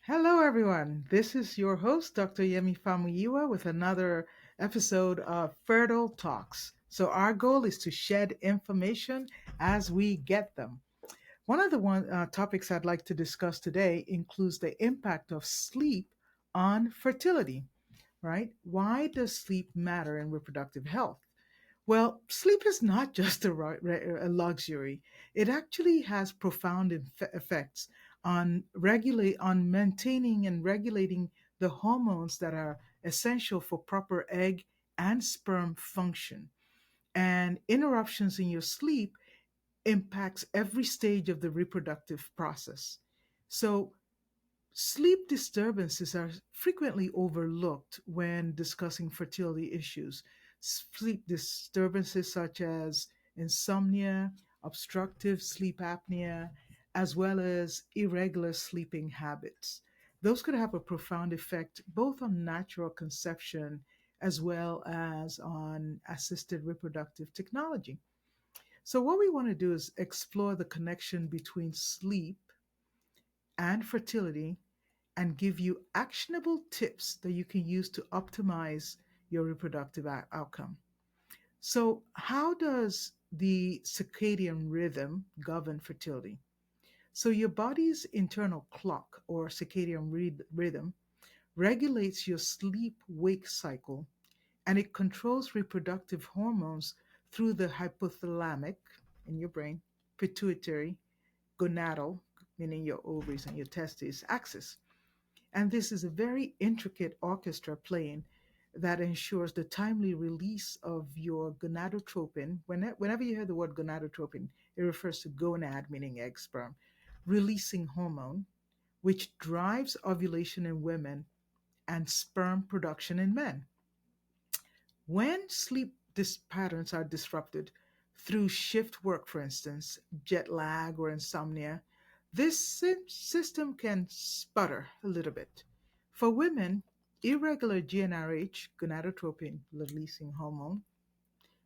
Hello, everyone. This is your host, Dr. Yemi Famuyiwa, with another episode of Fertile Talks. So, our goal is to shed information as we get them. One of the topics I'd like to discuss today includes the impact of sleep on fertility, right? Why does sleep matter in reproductive health? Well, sleep is not just a luxury. It actually has profound effects on maintaining and regulating the hormones that are essential for proper egg and sperm function. And interruptions in your sleep impacts every stage of the reproductive process. So, sleep disturbances are frequently overlooked when discussing fertility issues. Sleep disturbances such as insomnia, obstructive sleep apnea, as well as irregular sleeping habits. Those could have a profound effect both on natural conception as well as on assisted reproductive technology. So, what we want to do is explore the connection between sleep and fertility and give you actionable tips that you can use to optimize your reproductive outcome. So, how does the circadian rhythm govern fertility? So, your body's internal clock or circadian rhythm regulates your sleep wake cycle, and it controls reproductive hormones through the hypothalamic in your brain, pituitary, gonadal, meaning your ovaries and your testes, axis. And this is a very intricate orchestra playing that ensures the timely release of your gonadotropin. Whenever you hear the word gonadotropin, it refers to gonad, meaning egg sperm, releasing hormone, which drives ovulation in women and sperm production in men. When sleep patterns are disrupted through shift work, for instance, jet lag or insomnia, this system can sputter a little bit. For women, irregular GnRH, gonadotropin releasing hormone,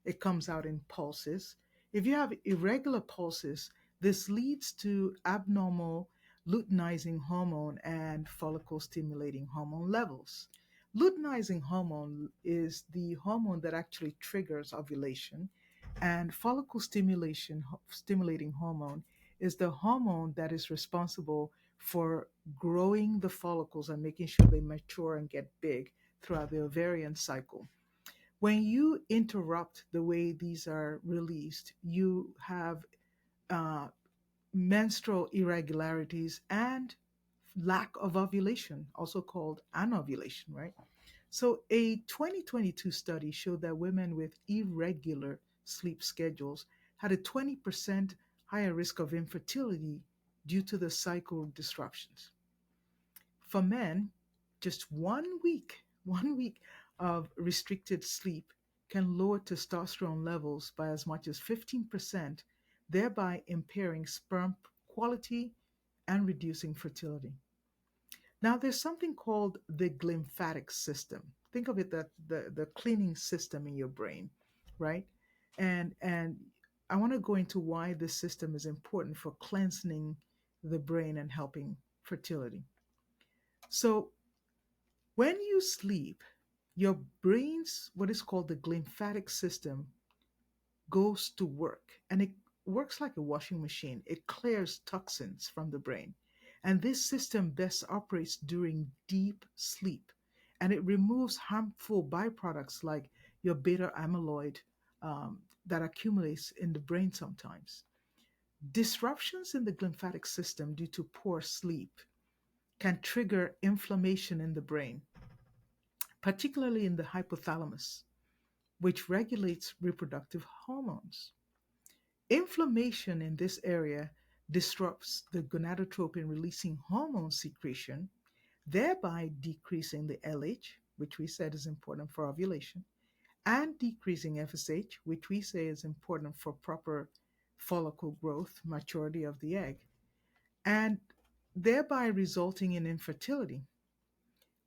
it comes out in pulses. If you have irregular pulses, this leads to abnormal luteinizing hormone and follicle stimulating hormone levels. Luteinizing hormone is the hormone that actually triggers ovulation, and follicle stimulating hormone is the hormone that is responsible for growing the follicles and making sure they mature and get big throughout the ovarian cycle. When you interrupt the way these are released, you have uh, menstrual irregularities and lack of ovulation, also called anovulation, right? So, a 2022 study showed that women with irregular sleep schedules had a 20% higher risk of infertility due to the cycle disruptions. For men, just 1 week, 1 week of restricted sleep can lower testosterone levels by as much as 15%, thereby impairing sperm quality and reducing fertility. Now, there's something called the glymphatic system. Think of it that the cleaning system in your brain, right? And I want to go into why this system is important for cleansing the brain and helping fertility. So, when you sleep, your brain's what is called the glymphatic system goes to work, and it works like a washing machine. It clears toxins from the brain. And this system best operates during deep sleep, and it removes harmful byproducts like your beta amyloid that accumulates in the brain sometimes. Disruptions in the glymphatic system due to poor sleep can trigger inflammation in the brain, particularly in the hypothalamus, which regulates reproductive hormones. Inflammation in this area disrupts the gonadotropin releasing hormone secretion, thereby decreasing the LH, which we said is important for ovulation, and decreasing FSH, which we say is important for proper follicle growth, maturity of the egg, and thereby resulting in infertility.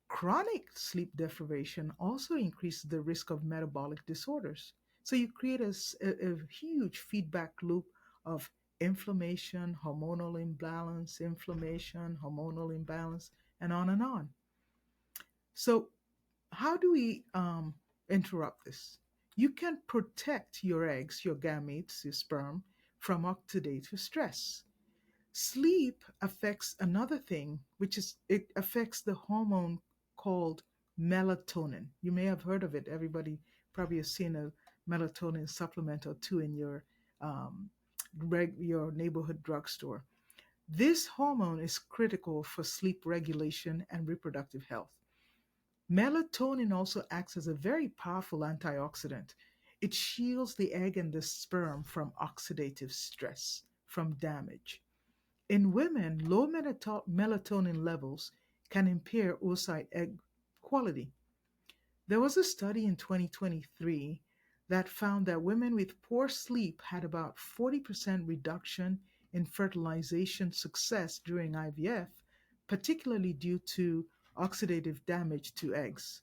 Chronic sleep deprivation also increases the risk of metabolic disorders. So you create a huge feedback loop of inflammation, hormonal imbalance, and on and on. So, how do we interrupt this? You can protect your eggs, your gametes, your sperm from oxidative stress. Sleep affects another thing, which is it affects the hormone called melatonin. You may have heard of it. Everybody probably has seen a melatonin supplement or two in um, your neighborhood drugstore. This hormone is critical for sleep regulation and reproductive health. Melatonin also acts as a very powerful antioxidant. It shields the egg and the sperm from oxidative stress, from damage. In women, low melatonin levels can impair oocyte egg quality. There was a study in 2023 that found that women with poor sleep had about 40% reduction in fertilization success during IVF, particularly due to oxidative damage to eggs.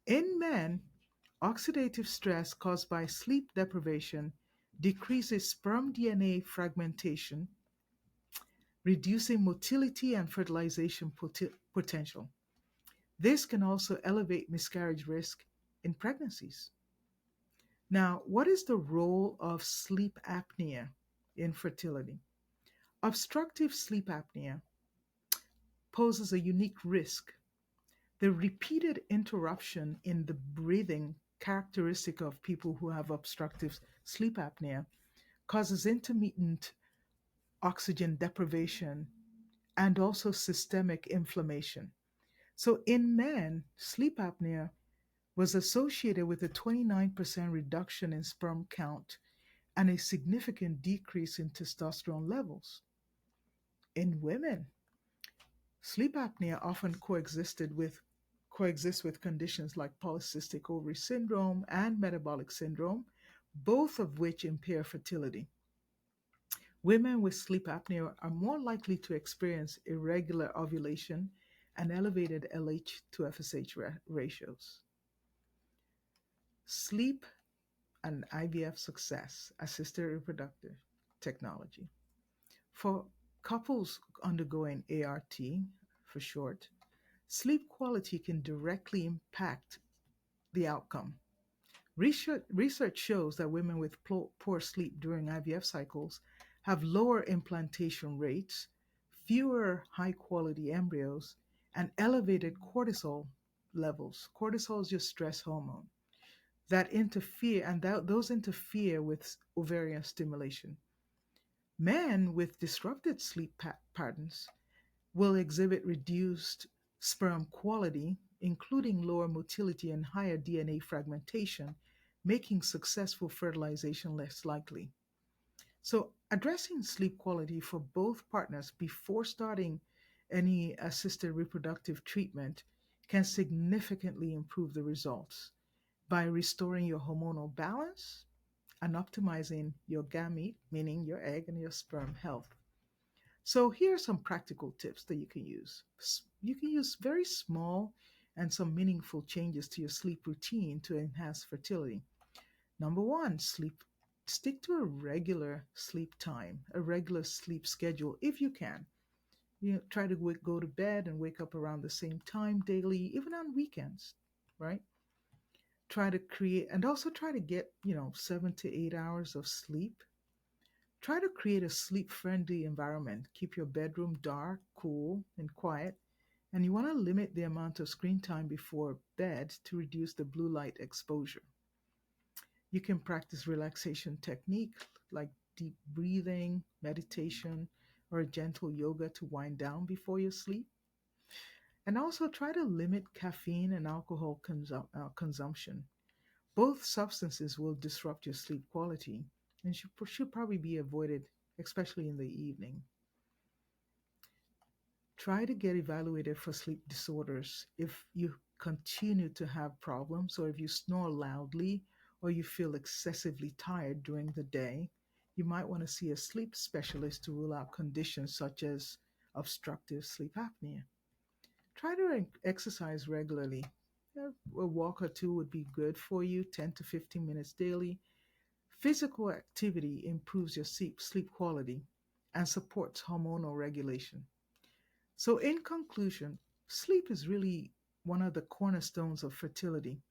In men, oxidative stress caused by sleep deprivation decreases sperm DNA fragmentation, reducing motility and fertilization potential. This can also elevate miscarriage risk in pregnancies. Now, what is the role of sleep apnea in fertility? Obstructive sleep apnea poses a unique risk. The repeated interruption in the breathing characteristic of people who have obstructive sleep apnea causes intermittent oxygen deprivation and also systemic inflammation. So, in men, sleep apnea was associated with a 29% reduction in sperm count and a significant decrease in testosterone levels. In women, sleep apnea often coexists with conditions like polycystic ovary syndrome and metabolic syndrome, both of which impair fertility. Women with sleep apnea are more likely to experience irregular ovulation and elevated LH to FSH ratios. Sleep and IVF success, assisted reproductive technology. For couples undergoing ART, for short, sleep quality can directly impact the outcome. Research shows that women with poor sleep during IVF cycles have lower implantation rates, fewer high quality embryos, and elevated cortisol levels. Cortisol is your stress hormone that interfere, and those interfere with ovarian stimulation. Men with disrupted sleep patterns will exhibit reduced sperm quality, including lower motility and higher DNA fragmentation, making successful fertilization less likely. So, addressing sleep quality for both partners before starting any assisted reproductive treatment can significantly improve the results by restoring your hormonal balance and optimizing your gamete, meaning your egg and your sperm health. So here are some practical tips that you can use. You can use very small and some meaningful changes to your sleep routine to enhance fertility. Number one, sleep. Stick to a regular sleep time, a regular sleep schedule if you can. Try to go to bed and wake up around the same time daily, even on weekends, right? Try to create and also try to get, 7 to 8 hours of sleep. Try to create a sleep friendly environment. Keep your bedroom dark, cool, and quiet. And you want to limit the amount of screen time before bed to reduce the blue light exposure. You can practice relaxation technique like deep breathing, meditation, or a gentle yoga to wind down before you sleep. And also try to limit caffeine and alcohol consumption. Both substances will disrupt your sleep quality and should probably be avoided, especially in the evening. Try to get evaluated for sleep disorders if you continue to have problems, or if you snore loudly, or you feel excessively tired during the day. You might want to see a sleep specialist to rule out conditions such as obstructive sleep apnea. Try to exercise regularly. A walk or two would be good for you, 10 to 15 minutes daily. Physical activity improves your sleep quality and supports hormonal regulation. So, in conclusion, sleep is really one of the cornerstones of fertility,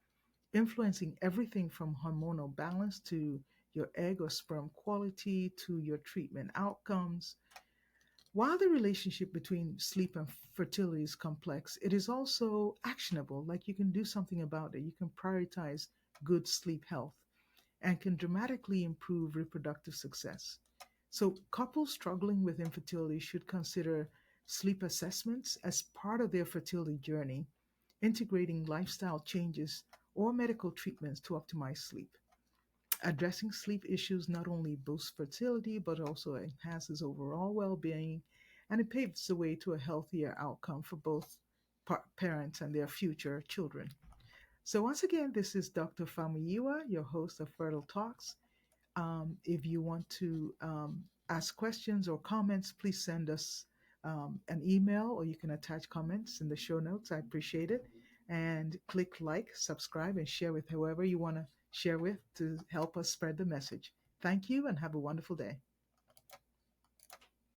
influencing everything from hormonal balance to your egg or sperm quality to your treatment outcomes. While the relationship between sleep and fertility is complex, it is also actionable. Like you can do something about it. You can prioritize good sleep health and can dramatically improve reproductive success. So, couples struggling with infertility should consider sleep assessments as part of their fertility journey, integrating lifestyle changes or medical treatments to optimize sleep. Addressing sleep issues not only boosts fertility but also enhances overall well being, and it paves the way to a healthier outcome for both parents and their future children. So, once again, this is Dr. Famuyiwa, your host of Fertile Talks. If you want to ask questions or comments, please send us an email or you can attach comments in the show notes. I appreciate it. And click like, subscribe, and share with whoever you want to share with to help us spread the message. Thank you and have a wonderful day.